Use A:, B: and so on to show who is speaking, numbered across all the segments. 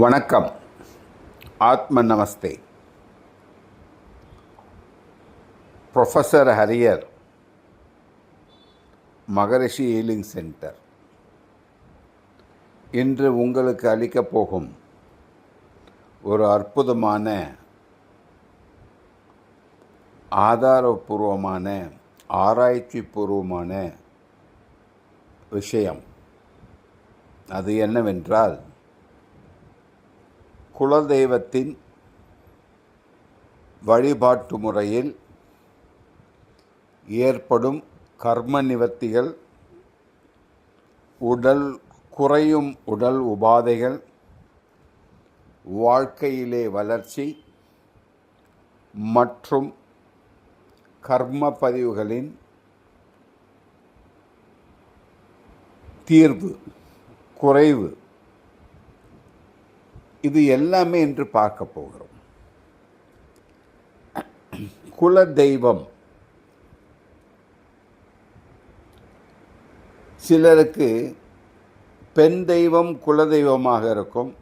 A: வணக்கம். ஆத்ம நமஸ்தே. Professor Harrier, மகரிஷி healing centre இன்று உங்களுக்கு அளிக்கப் போகும் ஒரு அற்புதமான ஆதாரபூர்வமான ஆராய்ச்சி பூர்வமான விஷயம். அது என்னவென்றால், குலதெய்வத்தின் வழிபாட்டு முறையில் ஏற்படும் கர்ம நிவர்த்திகள், குறையும் உடல் உபாதைகள், வாழ்க்கையிலே வளர்ச்சி மற்றும் கர்ம பதிவுகளின் தீர்வு, குறைவு, இது எல்லாமே என்று பார்க்க போகிறோம். குல தெய்வம் சிலருக்கு பெண் தெய்வம் குலதெய்வமாக இருக்கும்,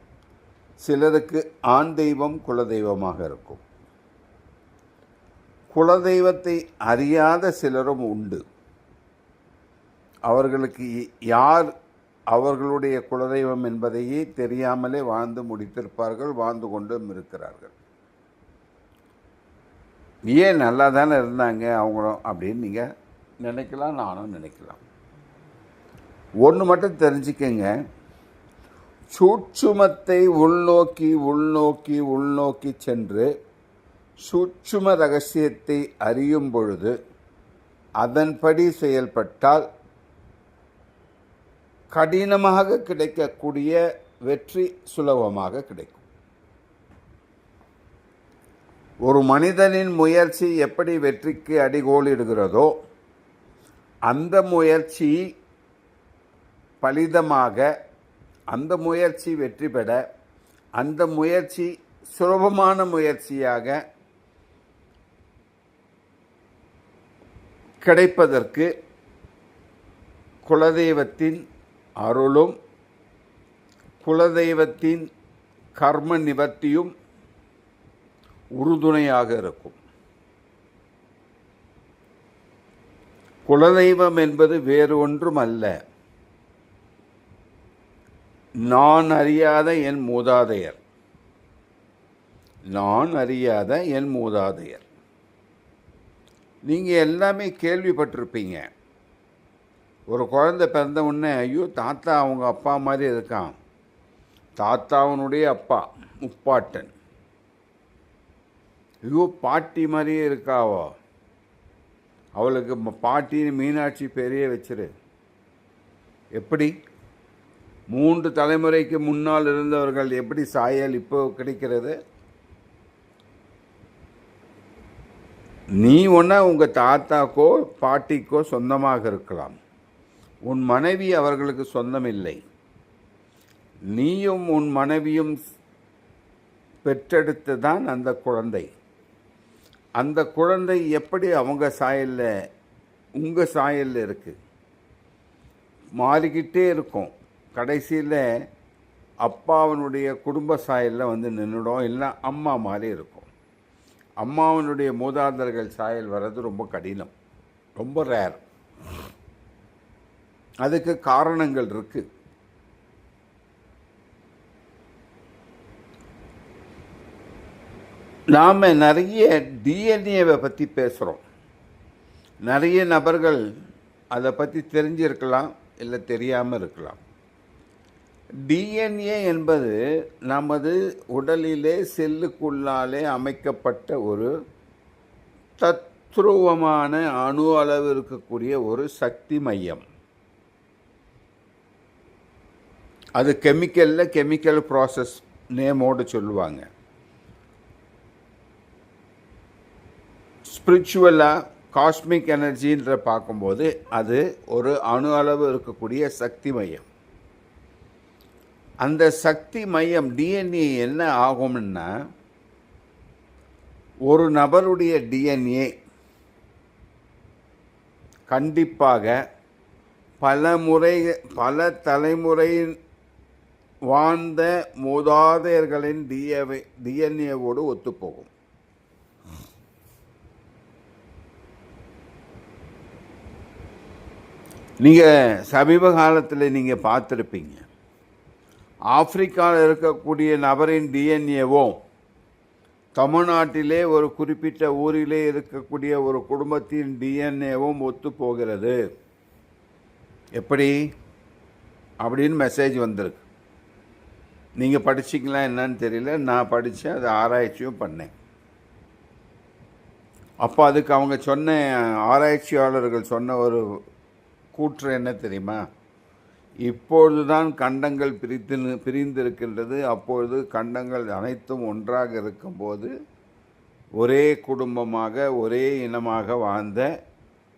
A: சிலருக்கு ஆண் தெய்வம் குலதெய்வமாக இருக்கும். குலதெய்வத்தை அறியாத சிலரும் உண்டு. அவர்களுக்கு யார் அவர்களுடைய குலதெய்வம் என்பதையே தெரியாமலே வாழ்ந்து முடித்திருப்பார்கள், வாழ்ந்து கொண்டும் இருக்கிறார்கள். ஏன் நல்லா தானே இருந்தாங்க அவங்களும் அப்படின்னு நீங்கள் நினைக்கலாம், நானும் நினைக்கலாம். ஒன்று மட்டும் தெரிஞ்சுக்கங்க, சூட்சுமத்தை உள்நோக்கி உள்நோக்கி உள்நோக்கி சென்று சூட்சும ரகசியத்தை அறியும் பொழுது அதன்படி செயல்பட்டால் கடினமாக கிடைக்கக்கூடிய வெற்றி சுலபமாக கிடைக்கும். ஒரு மனிதனின் முயற்சி எப்படி வெற்றிக்கு அடிகோலிடுகிறதோ, அந்த முயற்சி பலிதமாக, அந்த முயற்சி வெற்றி பெற, அந்த முயற்சி சுலபமான முயற்சியாக கிடைப்பதற்கு குலதெய்வத்தின் அருளும் குலதெய்வத்தின் கர்ம நிவர்த்தியும் உறுதுணையாக இருக்கும். குலதெய்வம் என்பது வேறு ஒன்றும் அல்ல, நான் அறியாத என் மூதாதையர். நான் அறியாத என் மூதாதையர். நீங்கள் எல்லாமே கேள்விப்பட்டிருப்பீங்க. ஒரு குழந்தை பிறந்த உடனே, ஐயோ தாத்தா அவங்க அப்பா மாதிரி இருக்கான், தாத்தாவனுடைய அப்பா முப்பாட்டன், ஐயோ பாட்டி மாதிரியே இருக்காவோ, அவளுக்கு பாட்டின்னு மீனாட்சி பேரையே வச்சிரு. எப்படி 3 தலைமுறைக்கு முன்னால் இருந்தவர்கள் எப்படி சாயல் இப்போ கிடைக்கிறது? நீ ஒன்றா உங்கள் தாத்தாக்கோ பாட்டிக்கோ சொந்தமாக இருக்கலாம், உன் மனைவி அவர்களுக்கு சொந்தமில்லை. நீயும் உன் மனைவியும் பெற்றெடுத்து தான் அந்த குழந்தை. அந்த குழந்தை எப்படி அவங்க சாயலில் உங்கள் சாயலில் இருக்குது, மாறிக்கிட்டே இருக்கும். கடைசியில் அப்பாவனுடைய குடும்ப சாயலில் வந்து நின்றுடும், இல்லை அம்மா மாதிரி இருக்கும். அம்மாவனுடைய மூதாதையர்கள் சாயல் வர்றது ரொம்ப கடினம், ரொம்ப ரேர். அதுக்கு காரணங்கள் இருக்கு. நாம் நிறைய டிஎன்ஏவை பற்றி பேசுகிறோம். நிறைய நபர்கள் அதை பற்றி தெரிஞ்சிருக்கலாம், இல்லை தெரியாமல் இருக்கலாம். டிஎன்ஏ என்பது நமது உடலிலே செல்லுக்குள்ளாலே அமைக்கப்பட்ட ஒரு தத்ரூபமான அணு அளவு இருக்கக்கூடிய ஒரு சக்தி மையம். அது கெமிக்கல் ப்ராசஸ் நேமோடு சொல்லுவாங்க. ஸ்பிரிச்சுவலாக காஸ்மிக் எனர்ஜின்ற பார்க்கும்போது அது ஒரு அணு அளவு இருக்கக்கூடிய சக்தி மையம். அந்த சக்தி மையம் டிஎன்ஏ என்ன ஆகும்னா, ஒரு நபருடைய டிஎன்ஏ கண்டிப்பாக பல தலைமுறை வாழ்ந்த மூதாதையர்களின் டிஎன்ஏவோடு ஒத்துப்போகும். நீங்கள் சமீப காலத்தில் நீங்கள் பார்த்துருப்பீங்க, ஆப்பிரிக்காவில் இருக்கக்கூடிய நபரின் டிஎன்ஏவும் தமிழ்நாட்டிலே ஒரு குறிப்பிட்ட ஊரிலே இருக்கக்கூடிய ஒரு குடும்பத்தின் டிஎன்ஏவும் ஒத்து போகிறது. எப்படி அப்படின்னு மெசேஜ் வந்திருக்கு. நீங்கள் படிச்சிங்களா என்னன்னு தெரியல, நான் படித்தேன், அது ஆராய்ச்சியும் பண்ணேன். அப்போ அதுக்கு அவங்க சொன்ன ஆராய்ச்சியாளர்கள் சொன்ன ஒரு கூற்று என்ன தெரியுமா? இப்பொழுது தான் கண்டங்கள் பிரிந்திருக்கின்றது. அப்பொழுது கண்டங்கள் அனைத்தும் ஒன்றாக இருக்கும்போது ஒரே குடும்பமாக ஒரே இனமாக வாழ்ந்த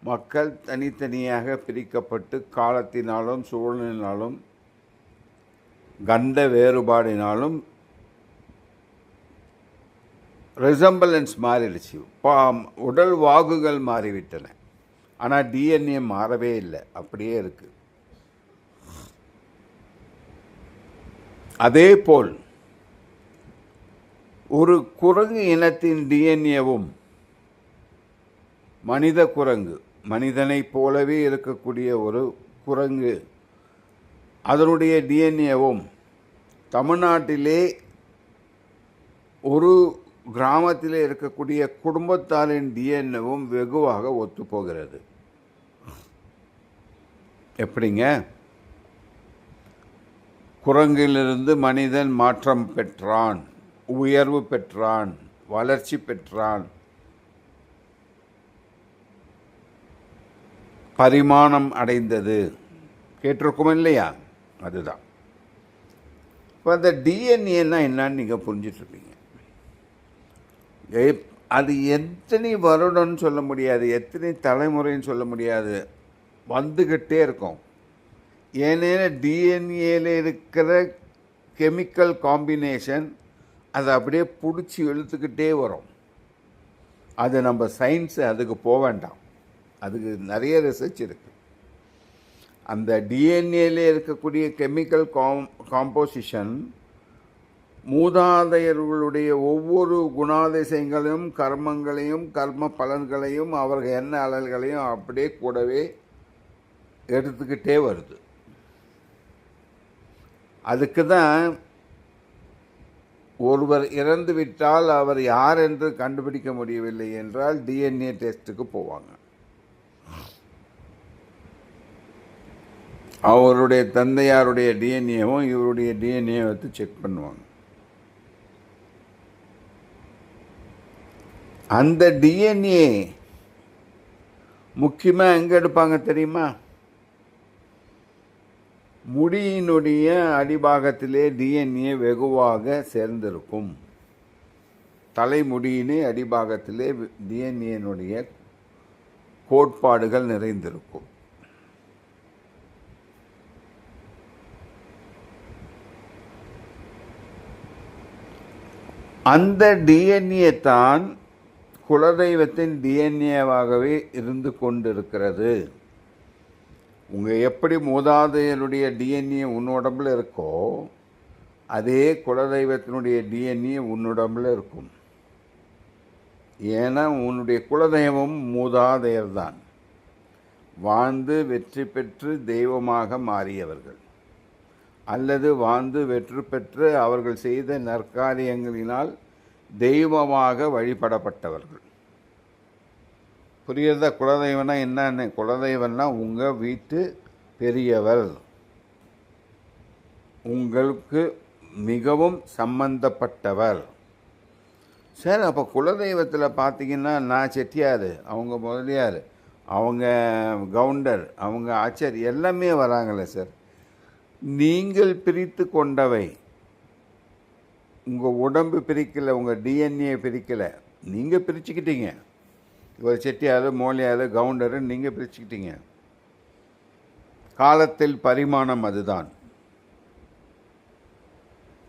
A: மக்கள் தனித்தனியாக பிரிக்கப்பட்டு காலத்தினாலும் சூழ்நிலையினாலும் கண்ட வேறுபாடினாலும் ரிசம்பிளன்ஸ் மாறிடுச்சு. உடல் வாகுகள் மாறிவிட்டன. ஆனால் டிஎன்ஏ மாறவே இல்லை, அப்படியே இருக்குது. அதே போல் ஒரு குரங்கு இனத்தின் டிஎன்ஏவும் மனித குரங்கு, மனிதனைப் போலவே இருக்கக்கூடிய ஒரு குரங்கு, அதனுடைய டிஎன்ஏவும் தமிழ்நாட்டிலே ஒரு கிராமத்திலே இருக்கக்கூடிய குடும்பத்தாரின் டிஎன்ஏவும் வெகுவாக ஒத்துப்போகிறது. எப்படிங்க? குரங்கிலிருந்து மனிதன் மாற்றம் பெற்றான், உயர்வு பெற்றான், வளர்ச்சி பெற்றான், பரிமாணம் அடைந்தது. கேட்டிருக்கோம் இல்லையா? அதுதான். இப்போ அந்த டிஎன்ஏன்னா என்னன்னு நீங்கள் புரிஞ்சிட்ருப்பீங்க. அது எத்தனை வருடம்னு சொல்ல முடியாது, எத்தனை தலைமுறைன்னு சொல்ல முடியாது, வந்துக்கிட்டே இருக்கும். ஏன்னா டிஎன்ஏல இருக்கிற கெமிக்கல் காம்பினேஷன் அதை அப்படியே பிடிச்சி இழுத்துக்கிட்டே வரும். அது நம்ம சயின்ஸு அதுக்கு போக வேண்டாம், அதுக்கு நிறைய ரிசர்ச் இருக்குது. அந்த டிஎன்ஏல இருக்கக்கூடிய கெமிக்கல் காம்போசிஷன் மூதாதையர்களுடைய ஒவ்வொரு குணாதிசயங்களையும் கர்மங்களையும் கர்ம பலன்களையும் அவர்கள் என்ன அலல்களையும் அப்படியே கூடவே எடுத்துக்கிட்டே வருது. அதுக்கு தான் ஒருவர் இறந்து விட்டால் அவர் யார் என்று கண்டுபிடிக்க முடியவில்லை என்றால் டிஎன்ஏ டெஸ்ட்டுக்கு போவாங்க. அவருடைய தந்தையாருடைய டிஎன்ஏவும் இவருடைய டிஎன்ஏ வச்சு செக் பண்ணுவாங்க. அந்த டிஎன்ஏ முக்கியமாக எங்கே எடுப்பாங்க தெரியுமா? முடியினுடைய அடிபாகத்திலே டிஎன்ஏ வெகுவாக சேர்ந்திருக்கும். தலைமுடியினே அடிபாகத்திலே டிஎன்ஏனுடைய கோட்பாடுகள் நிறைந்திருக்கும். அந்த டிஎன்ஏ தான் குலதெய்வத்தின் டிஎன்ஏவாகவே இருந்து கொண்டிருக்கிறது. உங்கள் எப்படி மூதாதையருடைய டிஎன்ஏ உன்னுடம்பில் இருக்கோ அதே குலதெய்வத்தினுடைய டிஎன்ஏ உன்னுடம்பில் இருக்கும். ஏன்னா உன்னுடைய குலதெய்வம் மூதாதையர் தான், வாழ்ந்து வெற்றி பெற்று தெய்வமாக மாறியவர்கள் அல்லது வாழ்ந்து வெற்றி பெற்று அவர்கள் செய்த நற்காரியங்களினால் தெய்வமாக வழிபடப்பட்டவர்கள். புரியுறதா? குலதெய்வம்னா என்னன்னு? குலதெய்வம்னா உங்கள் வீட்டு பெரியவர், உங்களுக்கு மிகவும் சம்பந்தப்பட்டவர். சார், அப்போ குலதெய்வத்தில் பார்த்தீங்கன்னா நான் செட்டியார், அவங்க முதலியார், அவங்க கவுண்டர், அவங்க ஆச்சாரி எல்லாமே வராங்களே சார். நீங்கள் பிரித்து கொண்டவை, உங்கள் உடம்பு பிரிக்கலை, உங்கள் டிஎன்ஏ பிரிக்கலை, நீங்கள் பிரிச்சுக்கிட்டீங்க. இவர் செட்டியார், மோலியார், கவுண்டரு நீங்கள் பிரிச்சுக்கிட்டீங்க. காலத்தில் பரிமாணம் அதுதான்.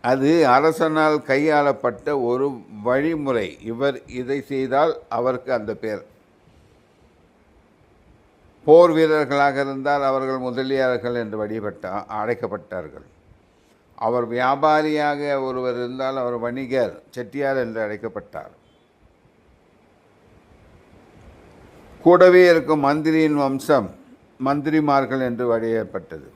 A: அது அரசனால் கையாளப்பட்ட ஒரு வழிமுறை. இவர் இதை செய்தால் அவருக்கு அந்த பேர். போர் வீரர்களாக இருந்தால் அவர்கள் முதலியார்கள் என்று அழைக்கப்பட்டார்கள். அவர் வியாபாரியாக ஒருவர் இருந்தால் அவர் வணிகர், செட்டியார் என்று அழைக்கப்பட்டார். கூடவே இருக்கும் மந்திரியின் வம்சம் மந்திரிமார்கள் என்று வழியப்பட்டது.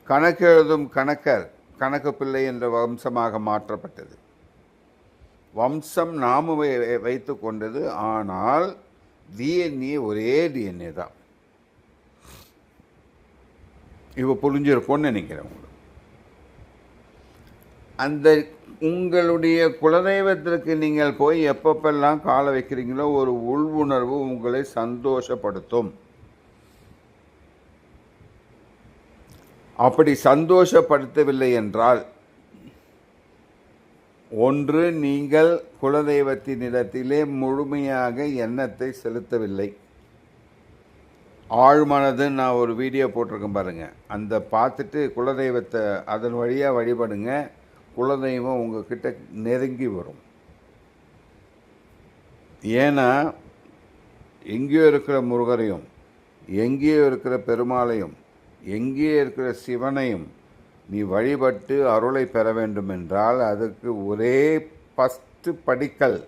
A: கணக்கு எழுதும் கணக்கர் கணக்கு பிள்ளை என்ற வம்சமாக மாற்றப்பட்டது. வம்சம் நாம வைத்து கொண்டது, ஆனால் டிஎன்ஏ ஒரே டிஎன்ஏ தான். இப்போ புரிஞ்சிருக்கும்னு நினைக்கிறேன். உங்களுக்கு அந்த உங்களுடைய குலதெய்வத்திற்கு நீங்கள் போய் எப்பப்பெல்லாம் காலை வைக்கிறீங்களோ ஒரு உள்வுணர்வு உங்களை சந்தோஷப்படுத்தும். அப்படி சந்தோஷப்படுத்தவில்லை என்றால், ஒன்று நீங்கள் குலதெய்வத்தினிடத்திலே முழுமையாக எண்ணத்தை செலுத்தவில்லை. ஆழ்மனது நான் ஒரு வீடியோ போட்டிருக்கேன் பாருங்கள், அந்த பார்த்துட்டு குலதெய்வத்தை அதன் வழியாக வழிபடுங்க. குலதெய்வம் உங்ககிட்ட நெருங்கி வரும். ஏன்னா எங்கேயோ இருக்கிற முருகரையும், எங்கேயோ இருக்கிற பெருமாளையும், எங்கேயோ இருக்கிற சிவனையும் நீ வழிபட்டு அருளை பெற வேண்டும் என்றால் அதுக்கு ஒரே ஃபஸ்ட்டு படிக்கல்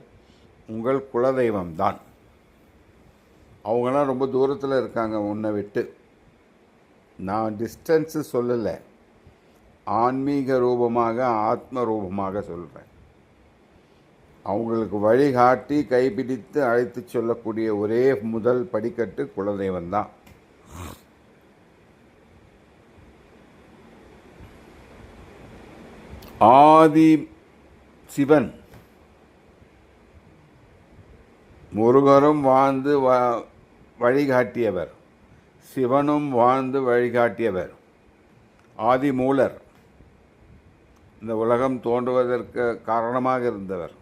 A: உங்கள் குலதெய்வம்தான். அவங்களாம் ரொம்ப தூரத்தில் இருக்காங்க உன்னை விட்டு. நான் டிஸ்டன்ஸு சொல்லலை, ஆன்மீக ரூபமாக ஆத்ம ரூபமாக சொல்கிறேன். அவங்களுக்கு வழிகாட்டி கைப்பிடித்து அழைத்து சொல்லக்கூடிய ஒரே முதல் படிக்கட்டு குலதெய்வம்தான். ஆதி சிவன் முருகரும் வாழ்ந்து வழிகாட்டியவர், சிவனும் வாழ்ந்து வழிகாட்டியவர். ஆதி மூலர் இந்த உலகம் தோன்றுவதற்கு காரணமாக இருந்தவர்.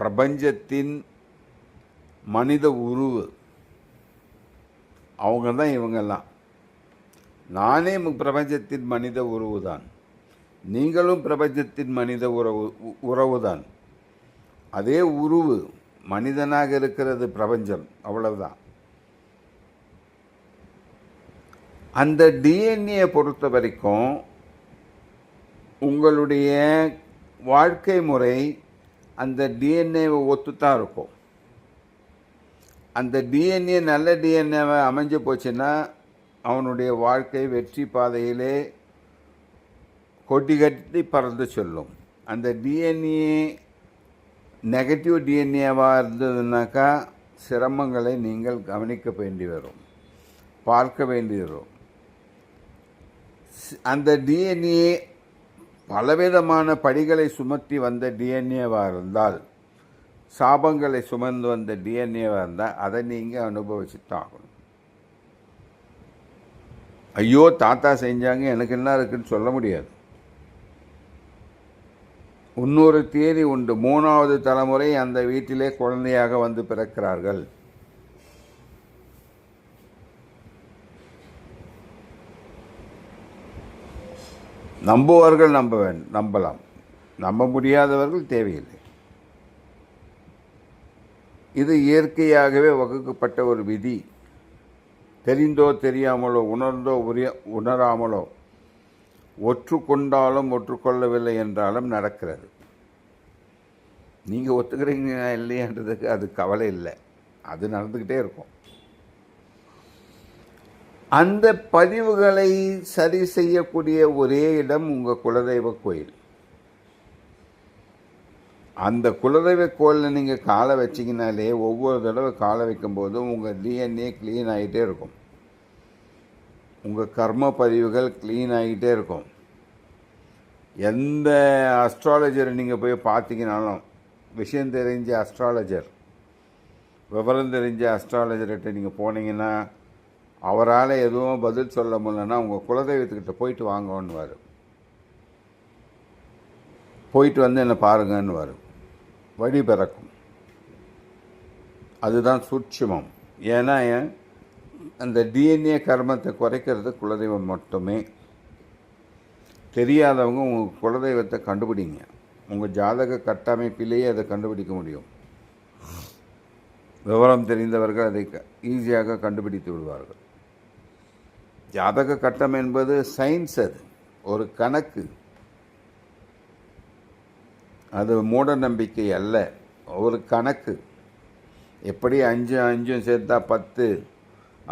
A: பிரபஞ்சத்தின் மனித உருவு அவங்க தான் இவங்கெல்லாம். நானே பிரபஞ்சத்தின் மனித உருவு தான், நீங்களும் பிரபஞ்சத்தின் மனித உறவுதான். அதே உருவு மனிதனாக இருக்கிறது பிரபஞ்சம், அவ்வளவுதான். அந்த டிஎன்ஏ பொறுத்த வரைக்கும் உங்களுடைய வாழ்க்கை முறை அந்த டிஎன்ஏவை ஒத்துத்தான் இருக்கும். அந்த டிஎன்ஏ நல்ல டிஎன்ஏவை அமைஞ்சு போச்சுன்னா அவனுடைய வாழ்க்கை வெற்றி பாதையிலே கொட்டி கட்டி பறந்து சொல்லும். அந்த டிஎன்ஏ நெகட்டிவ் டிஎன்ஏவாக இருந்ததுனாக்கா சிரமங்களை நீங்கள் கவனிக்க வேண்டி வரும், பார்க்க வேண்டி வரும். அந்த டிஎன்ஏ பலவிதமான படிகளை சுமத்தி வந்த டிஎன்ஏவாக இருந்தால், சாபங்களை சுமந்து வந்த டிஎன்ஏவாக இருந்தால் அதை நீங்கள் அனுபவிச்சு தான் ஆகணும். ஐயோ தாத்தா செஞ்சாங்க எனக்கு என்ன இருக்குன்னு சொல்ல முடியாது. இன்னொரு தேதி உண்டு, 3வது தலைமுறை அந்த வீட்டிலே குழந்தையாக வந்து பிறக்கிறார்கள். நம்புவார்கள் நம்பலாம், நம்ப முடியாதவர்கள் தேவையில்லை. இது இயற்கையாகவே வகுக்கப்பட்ட ஒரு விதி. தெரிந்தோ தெரியாமலோ, உணர்ந்தோ உணராமலோ, ஒற்றுக்கொண்டாலும் ஒற்றுக்கொள்ளவில்லை என்றாலும் நடக்கிறது. நீங்கள் ஒத்துக்கிறீங்க இல்லையான்றதுக்கு அது கவலை இல்லை, அது நடந்துக்கிட்டே இருக்கும். அந்த பதிவுகளை சரி செய்யக்கூடிய ஒரே இடம் உங்கள் குலதெய்வ கோயில். அந்த குலதெய்வ கோயிலில் நீங்கள் காலை வச்சிங்கனாலே ஒவ்வொரு தடவை காலை வைக்கும்போதும் உங்கள் டிஎன்ஏ க்ளீன் ஆகிட்டே இருக்கும், உங்கள் கர்ம பதிவுகள் க்ளீன் ஆகிட்டே இருக்கும். எந்த அஸ்ட்ராலஜரை நீங்கள் போய் பார்த்தீங்கனாலும், விஷயம் தெரிஞ்ச அஸ்ட்ராலஜர், விவரம் தெரிஞ்ச அஸ்ட்ராலஜர்கிட்ட நீங்கள் போனீங்கன்னா அவரால் எதுவும் பதில் சொல்ல முடியலன்னா உங்கள் குலதெய்வத்துக்கிட்ட போயிட்டு வாங்கன்னுவார். போயிட்டு வந்து என்னை பாருங்கன்னு வரும், வழி பிறக்கும். அதுதான் சூட்சுமம். ஏன்னா அந்த டிஎன்ஏ கர்மத்தை குறைக்கிறது குலதெய்வம் மட்டுமே. தெரியாதவங்க உங்கள் குலதெய்வத்தை கண்டுபிடிங்க, உங்கள் ஜாதக கட்டமைப்பிலேயே அதை கண்டுபிடிக்க முடியும். விவரம் தெரிந்தவர்கள் அதை ஈஸியாக கண்டுபிடித்து விடுவார்கள். ஜாதக கட்டம் என்பது சயின்ஸ், அது ஒரு கணக்கு, அது மூட நம்பிக்கை அல்ல, ஒரு கணக்கு. எப்படி 5 5 சேர்த்தா 10,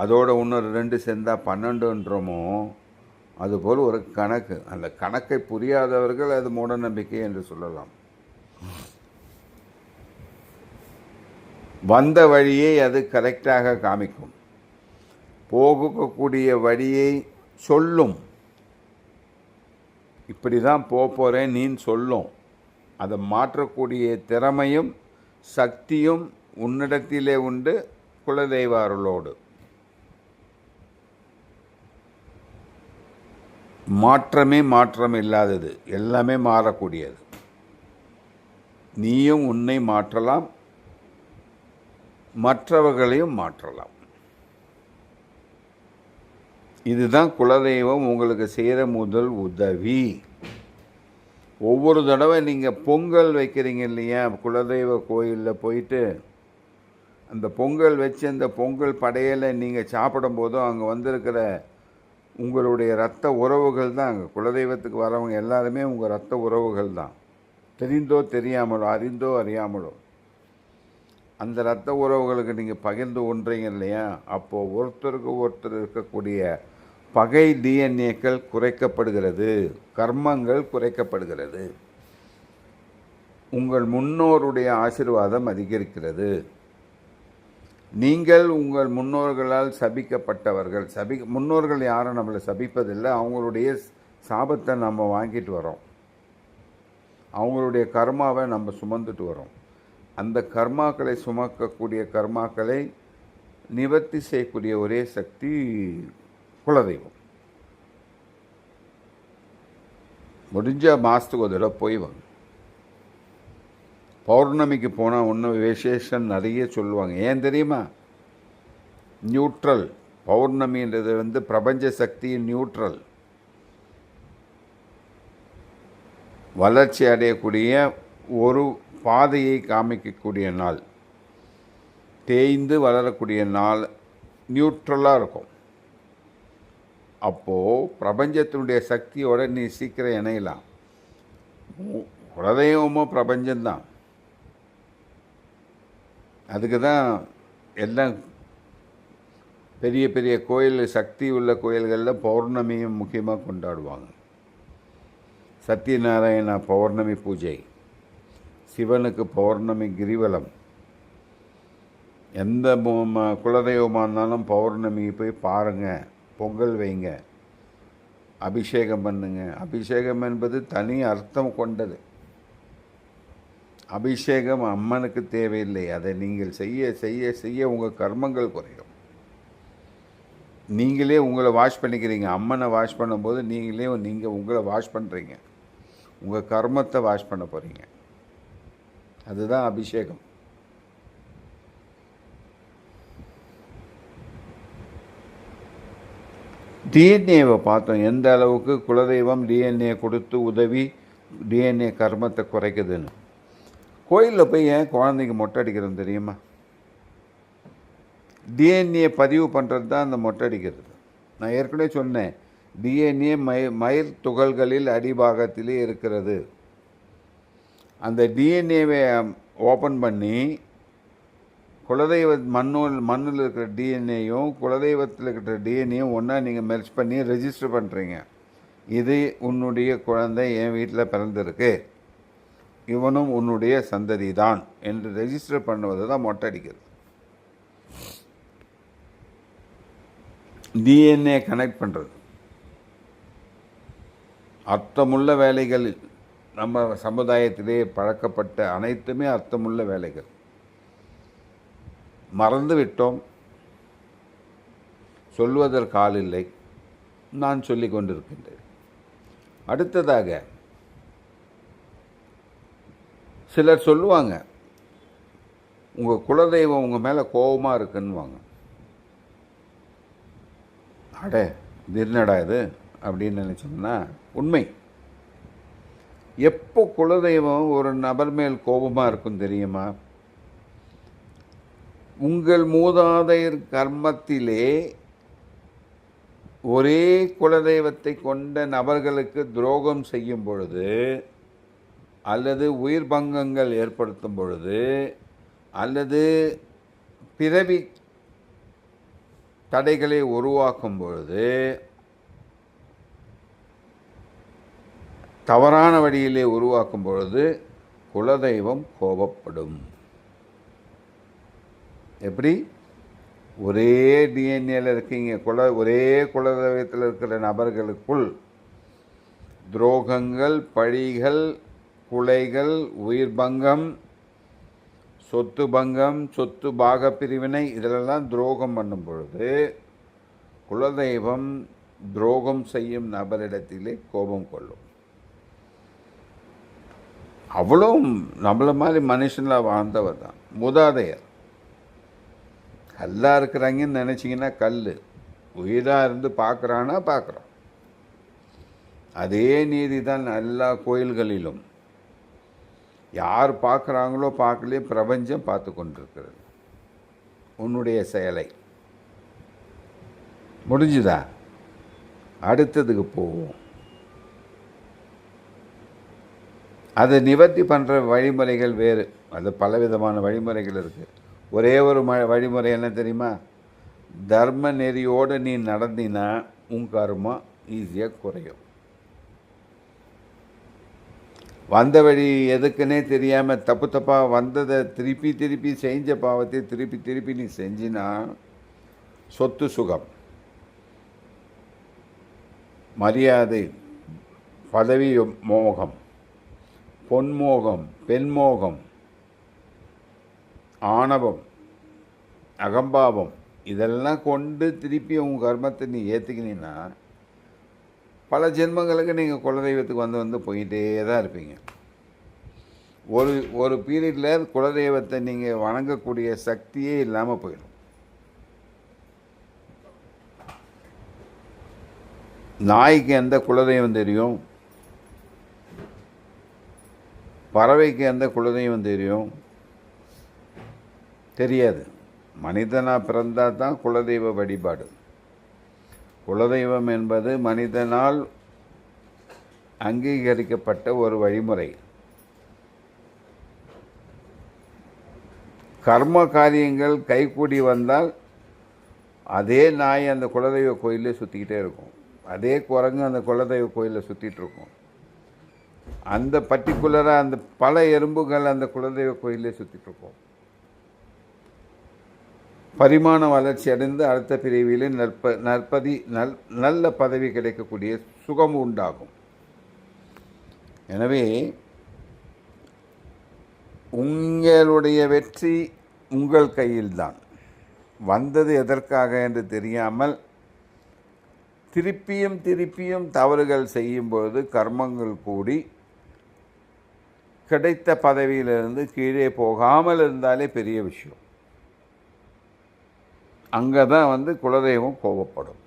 A: அதோட இன்னொரு 2 சேர்ந்தா 12ன்றோமோ அதுபோல் ஒரு கணக்கு. அந்த கணக்கை புரியாதவர்கள் அது மூட நம்பிக்கை என்று சொல்லலாம். வந்த வழியை அது கரெக்டாக காமிக்கும், போகக்கூடிய வழியை சொல்லும். இப்படி தான் போகிறேன் நீ சொல்லும். அதை மாற்றக்கூடிய திறமையும் சக்தியும் உன்னிடத்திலே உண்டு, குலதெய்வ அருளோடு. மாற்றமே மாற்றம் இல்லாதது, எல்லாமே மாறக்கூடியது. நீயும் உன்னை மாற்றலாம், மற்றவர்களையும் மாற்றலாம். இதுதான் குலதெய்வம் உங்களுக்கு செய்கிற முதல் உதவி. ஒவ்வொரு தடவை நீங்கள் பொங்கல் வைக்கிறீங்க இல்லையா, குலதெய்வ கோயிலில் போயிட்டு அந்த பொங்கல் வச்சு அந்த பொங்கல் படையலை நீங்கள் சாப்பிடும்போதும் அங்கே வந்திருக்கிற உங்களுடைய இரத்த உறவுகள் தான், அங்கே குலதெய்வத்துக்கு வரவங்க எல்லாருமே உங்கள் இரத்த உறவுகள் தான். தெரிந்தோ தெரியாமலோ, அறிந்தோ அறியாமலோ அந்த இரத்த உறவுகளுக்கு நீங்கள் பகிர்ந்து ஒன்றீங்க இல்லையா, அப்போது ஒருத்தருக்கு ஒருத்தர் இருக்கக்கூடிய பகை டிஎன்ஏக்கள் குறைக்கப்படுகிறது, கர்மங்கள் குறைக்கப்படுகிறது, உங்கள் முன்னோருடைய ஆசீர்வாதம் அதிகரிக்கிறது. நீங்கள் உங்கள் முன்னோர்களால் சபிக்கப்பட்டவர்கள். முன்னோர்கள் யாரும் நம்மளை சபிப்பதில்லை, அவங்களுடைய சாபத்தை நம்ம வாங்கிட்டு வரோம், அவங்களுடைய கர்மாவை நம்ம சுமந்துட்டு வரோம். அந்த கர்மாக்களை சுமக்கக்கூடிய கர்மாக்களை நிவர்த்தி செய்யக்கூடிய ஒரே சக்தி குலதெய்வம். முடிஞ்ச மாதத்துக்கு ஒரு தடவை போய் வாங்க. பௌர்ணமிக்கு போனால் ஒன்றும் விசேஷம் நிறைய சொல்லுவாங்க. ஏன் தெரியுமா? நியூட்ரல். பௌர்ணமின்றது பிரபஞ்ச சக்தியின் நியூட்ரல். வளர்ச்சி அடையக்கூடிய ஒரு பாதையை காமிக்கக்கூடிய நாள், தேய்ந்து வளரக்கூடிய நாள், நியூட்ரலாக இருக்கும். அப்போது பிரபஞ்சத்தினுடைய சக்தியோடு நீ சீக்கிரம் இணையலாம். குலதெய்வமோ பிரபஞ்சம்தான். அதுக்கு தான் எல்லாம் பெரிய பெரிய கோயில், சக்தி உள்ள கோயில்களில் பௌர்ணமியும் முக்கியமாக கொண்டாடுவாங்க. சத்யநாராயணா பௌர்ணமி பூஜை, சிவனுக்கு பௌர்ணமி கிரிவலம். எந்த குலதெய்வமாக இருந்தாலும் பௌர்ணமி போய் பாருங்கள், பொங்கல் வைங்க, அபிஷேகம் பண்ணுங்க. அபிஷேகம் என்பது தனி அர்த்தம் கொண்டது. அபிஷேகம் அம்மனுக்கு தேவையில்லை. அதை நீங்கள் செய்ய செய்ய செய்ய உங்கள் கர்மங்கள் குறையும். நீங்களே உங்களை வாஷ் பண்ணிக்கிறீங்க. அம்மனை வாஷ் பண்ணும்போது நீங்கள் உங்களை வாஷ் பண்ணுறீங்க, உங்கள் கர்மத்தை வாஷ் பண்ண போகிறீங்க. அதுதான் அபிஷேகம். டிஎன்ஏவை பார்த்தோம், எந்த அளவுக்கு குலதெய்வம் டிஎன்ஏ கொடுத்து உதவி டிஎன்ஏ கர்மத்தை குறைக்குதுன்னு. கோயிலில் போய் ஏன் குழந்தைக்கு மொட்டை அடிக்கிறது தெரியுமா? டிஎன்ஏ பதிவு பண்ணுறது தான் அந்த மொட்டை அடிக்கிறது. நான் ஏற்கனவே சொன்னேன், டிஎன்ஏ மயிர் துகள்களில் அடிபாகத்திலே இருக்கிறது. அந்த டிஎன்ஏவை ஓப்பன் பண்ணி குலதெய்வ மண்ணில் இருக்கிற டிஎன்ஏயும் குலதெய்வத்தில் இருக்கிற டிஎன்ஏயும் ஒன்றா நீங்கள் மெர்ஜ் பண்ணி ரெஜிஸ்டர் பண்ணுறீங்க. இது உன்னுடைய குழந்தை என் வீட்டில் பிறந்திருக்கு, இவனும் உன்னுடைய சந்ததி தான் என்று ரெஜிஸ்டர் பண்ணுவது தான் மொட்டை அடிக்கிறது. டிஎன்ஏ கனெக்ட் பண்ணுறது அர்த்தமுள்ள வேலைகள். நம்ம சமுதாயத்திலே பழக்கப்பட்ட அனைத்துமே அர்த்தமுள்ள வேலைகள். மறந்து விட்டோம், சொல்வதற்கு ஆள் இல்லை, நான் சொல்லி கொண்டிருக்கின்றேன். அடுத்ததாக சிலர் சொல்லுவாங்க, உங்கள் குலதெய்வம் உங்கள் மேலே கோபமாக இருக்குன்னுவாங்க. அடே திருநடா இது அப்படின்னு நினச்சோம்னா உண்மை. எப்போ குலதெய்வம் ஒரு நபர் மேல் கோபமாக இருக்கும் தெரியுமா? உங்கள் மூதாதையர் கர்மத்திலே ஒரே குலதெய்வத்தை கொண்ட நபர்களுக்கு துரோகம் செய்யும் பொழுது அல்லது உயிர் பங்கங்கள் ஏற்படுத்தும் பொழுது அல்லது பிறவி தடைகளை உருவாக்கும் பொழுது தவறான வழியிலே உருவாக்கும் பொழுது குலதெய்வம் கோபப்படும். எப்படி? ஒரே டிஎன்ஏல இருக்கீங்க, ஒரே குலதெய்வத்தில் இருக்கிற நபர்களுக்குள் துரோகங்கள், பழிகள், குலைகள், உயிர் பங்கம், சொத்து பங்கம், சொத்து பாக பிரிவினை, இதிலெல்லாம் துரோகம் பண்ணும் பொழுது குலதெய்வம் துரோகம் செய்யும் நபரிடத்திலே கோபம் கொள்ளும். அவ்வளோ நம்மள மாதிரி மனுஷனாக வாழ்ந்தவர் தான் மூதாதையர். கல்லாக இருக்கிறாங்கன்னு நினச்சிங்கன்னா கல் உயிராக இருந்து பார்க்குறான்னா பார்க்குறோம். அதே நீதி தான் எல்லா கோயில்களிலும். யார் பார்க்குறாங்களோ பார்க்கலையே பிரபஞ்சம் பார்த்து கொண்டிருக்கிறது உன்னுடைய செயலை. முடிஞ்சுதா? அடுத்ததுக்கு போவோம். அதை நிவர்த்தி பண்ணுற வழிமுறைகள் வேறு. அது பலவிதமான வழிமுறைகள் இருக்குது. ஒரே ஒரு வழிமுறை என்ன தெரியுமா? தர்ம நெறியோடு நீ நடந்தினா உன் கர்மம் ஈஸியாக குறையும். வந்த வழி எதுக்குன்னே தெரியாமல் தப்பு தப்பாக வந்ததை திருப்பி செஞ்ச பாவத்தை திருப்பி நீ செஞ்சினா சொத்து சுகம், மரியாதை, பதவி மோகம், பொன்மோகம், பெண்மோகம், ஆணவம், அகம்பாவம், இதெல்லாம் கொண்டு திருப்பி உங்கள் கர்மத்தை நீ ஏற்றுக்கினீன்னா பல ஜென்மங்களுக்கு நீங்கள் குலதெய்வத்துக்கு வந்து போயிட்டே தான் இருப்பீங்க. ஒரு பீரியடில் குலதெய்வத்தை நீங்கள் வணங்கக்கூடிய சக்தியே இல்லாமல் போயிடும். நாய்க்கு எந்த குலதெய்வம் தெரியும்? பறவைக்கு எந்த குலதெய்வம் தெரியும்? தெரியாது. மனிதனாக பிறந்தால் தான் குலதெய்வ வழிபாடு. குலதெய்வம் என்பது மனிதனால் அங்கீகரிக்கப்பட்ட ஒரு வழிமுறை. கர்ம காரியங்கள் கைகூடி வந்தால் அதே நாய் அந்த குலதெய்வ கோயிலே சுற்றிக்கிட்டே இருக்கும், அதே குரங்கு அந்த குலதெய்வ கோயிலில் சுற்றிட்டு இருக்கும், அந்த பர்டிகுலராக அந்த பல எறும்புகள் அந்த குலதெய்வ கோயிலே சுற்றிட்டு இருக்கும். பரிமாண வளர்ச்சி அடைந்து அடுத்த பிரிவில் நல்ல பதவி கிடைக்கக்கூடிய சுகம் உண்டாகும். எனவே உங்களுடைய வெற்றி உங்கள் கையில்தான். வந்தது எதற்காக என்று தெரியாமல் திருப்பியும் தவறுகள் செய்யும்போது கர்மங்கள் கூடி கிடைத்த பதவியிலிருந்து கீழே போகாமல் இருந்தாலே பெரிய விஷயம். அங்கே தான் குலதெய்வம் கோபப்படும்.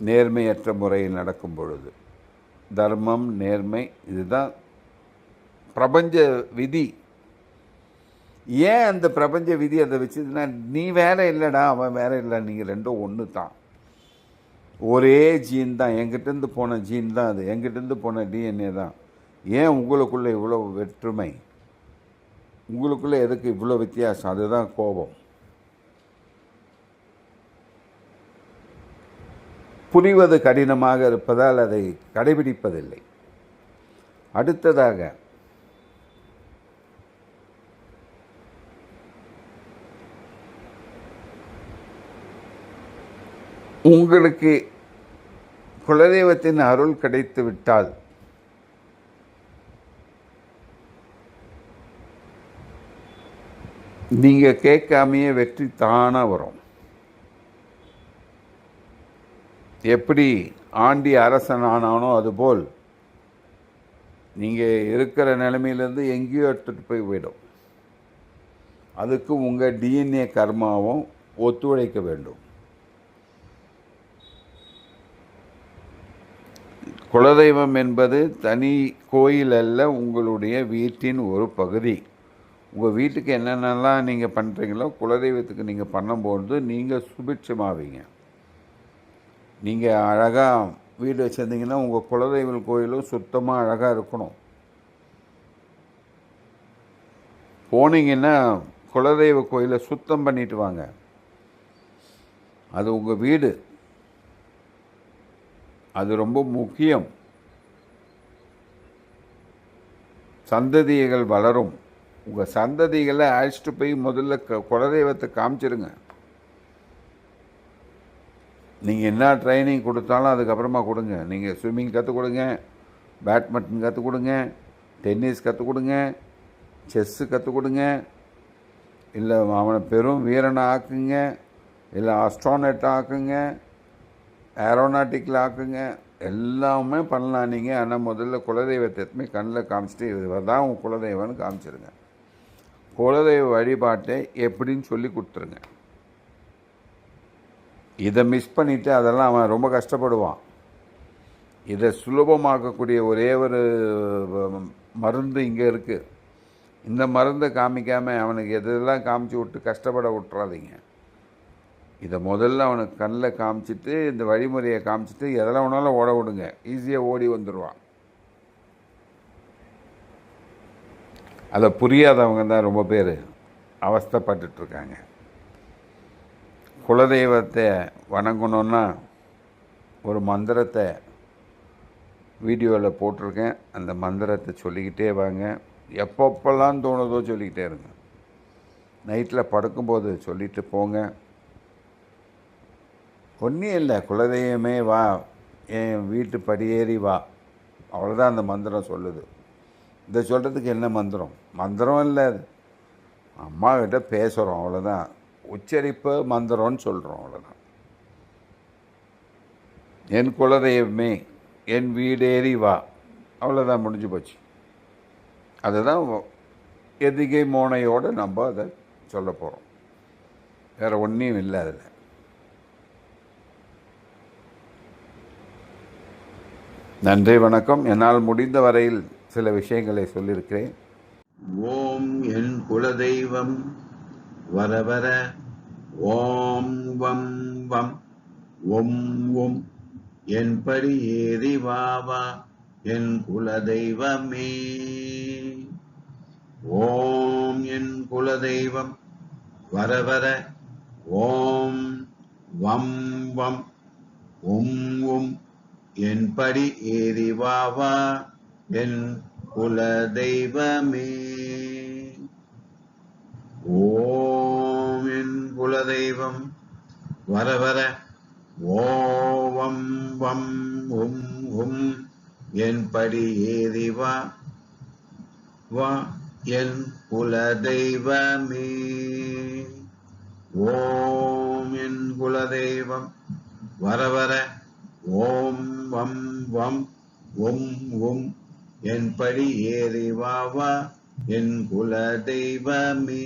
A: நேர்மையற்ற முறையில் நடக்கும் பொழுது தர்மம், நேர்மை, இதுதான் பிரபஞ்ச விதி. ஏன் அந்த பிரபஞ்ச விதி அதை வச்சுதுன்னா, நீ வேற இல்லைடா, அவன் வேற இல்லை, நீங்கள் ரெண்டும் ஒன்று தான், ஒரே ஜீன் தான், எங்கிட்டேருந்து போன ஜீன் தான் அது, எங்கிட்டேருந்து போன டிஎன்ஏ தான். ஏன் உங்களுக்குள்ளே இவ்வளோ வேற்றுமை? உங்களுக்குள்ளே எதுக்கு இவ்வளோ வித்தியாசம்? அதுதான் கோபம். புரிவது கடினமாக இருப்பதால் அதை கடைபிடிப்பதில்லை. அடுத்ததாக உங்களுக்கு குலதெய்வத்தின் அருள் கிடைத்து விட்டால் நீங்கள் கேட்காமையே வெற்றி தானாக வரும். எப்படி ஆண்டி அரசன் ஆனானோ அதுபோல் நீங்கள் இருக்கிற நிலைமையிலேருந்து எங்கேயோ எடுத்துகிட்டு போயிடும். அதுக்கு உங்கள் டிஎன்ஏ கர்மாவும் ஒத்துழைக்க வேண்டும். குலதெய்வம் என்பது தனி கோயில் அல்ல, உங்களுடைய வீட்டின் ஒரு பகுதி. உங்கள் வீட்டுக்கு என்னென்னலாம் நீங்கள் பண்ணுறீங்களோ குலதெய்வத்துக்கு நீங்கள் பண்ணும்போது நீங்கள் சுபிட்சமாவீங்க. நீங்கள் அழகாக வீடு வச்சுருந்தீங்கன்னா உங்கள் குலதெய்வம் கோயிலும் சுத்தமாக அழகாக இருக்கணும். போனீங்கன்னா குலதெய்வ கோயிலை சுத்தம் பண்ணிட்டு வாங்க. அது உங்கள் வீடு, அது ரொம்ப முக்கியம். சந்ததிகள் வளரும். உங்கள் சந்ததிகளை அழைச்சிட்டு போய் முதல்ல குலதெய்வத்தை காமிச்சிருங்க. நீங்கள் என்ன ட்ரைனிங் கொடுத்தாலும் அதுக்கப்புறமா கொடுங்க. நீங்கள் ஸ்விம்மிங் கற்றுக் கொடுங்க, பேட்மிண்டன் கற்றுக் கொடுங்க, டென்னிஸ் கற்றுக் கொடுங்க, செஸ்ஸு கற்றுக் கொடுங்க, இல்லை அவனை பெரும் வீரனை ஆக்குங்க, இல்லை அஸ்ட்ரானட் ஆக்குங்க, ஏரோநாட்டிக்கில் ஆக்குங்க, எல்லாமே பண்ணலாம் நீங்கள். ஆனால் முதல்ல குலதெய்வத்தை எத்தனை கண்ணில் காமிச்சிட்டு இவர் தான் உங்கள் குலதெய்வம்னு காமிச்சிருங்க. குலதெய்வ வழிபாட்டை எப்படின்னு சொல்லி கொடுத்துருங்க. இதை மிஸ் பண்ணிவிட்டு அதெல்லாம் அவன் ரொம்ப கஷ்டப்படுவான். இதை சுலபமாக்கக்கூடிய ஒரே ஒரு மருந்து இங்கே இருக்குது. இந்த மருந்தை காமிக்காமல் அவனுக்கு எதெல்லாம் காமிச்சு விட்டு கஷ்டப்பட விட்டுறாதீங்க. இதை முதல்ல அவனுக்கு கண்ணில் காமிச்சிட்டு இந்த வழிமுறையை காமிச்சிட்டு எதெல்லாம் வேணாலும் ஓட விடுங்க. ஈஸியாக ஓடி வந்துடுவான். அதை புரியாதவங்க தான் ரொம்ப பேர் அவஸ்தைப்பட்டுட்ருக்காங்க. குலதெய்வத்தை வணங்கணுன்னா ஒரு மந்திரத்தை வீடியோவில் போட்டிருக்கேன். அந்த மந்திரத்தை சொல்லிக்கிட்டே வாங்க. எப்பப்பெல்லாம் தோணுதோ சொல்லிக்கிட்டே இருங்க. நைட்டில் படுக்கும்போது சொல்லிட்டு போங்க. ஒன்றும் இல்லை, குலதெய்வமே வா, என் வீட்டு படியேறி வா, அவ்வளோதான் அந்த மந்திரம் சொல்லுது. இதை சொல்கிறதுக்கு என்ன மந்திரம்? மந்திரம் இல்லை, அது அம்மாக்கிட்ட பேசுகிறோம், அவ்வளோதான். உச்சரிப்பு மந்திரம்னு சொல்கிறோம், அவ்வளோதான். என் குலதெய்வமே என் வீடேறி வா, அவ்வளோதான், முடிஞ்சு போச்சு. அதுதான் எதிகை மோனையோடு நம்ம அதை சொல்ல போகிறோம். வேறு ஒன்றும் இல்லை அதில். நன்றி, வணக்கம். என்னால் முடிந்த வரையில் சில விஷயங்களை சொல்லியிருக்கிறேன்.
B: ஓம் என் குலதெய்வம் வரவர ஓம் வம் வம் ஒம் ஒம் என் படி ஏறி வாவா என் குலதெய்வமே. ஓம் என் குலதெய்வம் வரவர ஓம் வம் வம் ஒம் ஒம் என் படி ஏறி வாவா என் குலதெய்வமே. ஓம் என் குலதெய்வம் வரவர ஓம் வம் உம் உம் என் படி ஏறி வா வா என் குலதெய்வமே. ஓம் என் குலதெய்வம் வரவர ஓம் வம் வம் உம் உம் என் படி ஏறி வா வா என் குலதெய்வமே.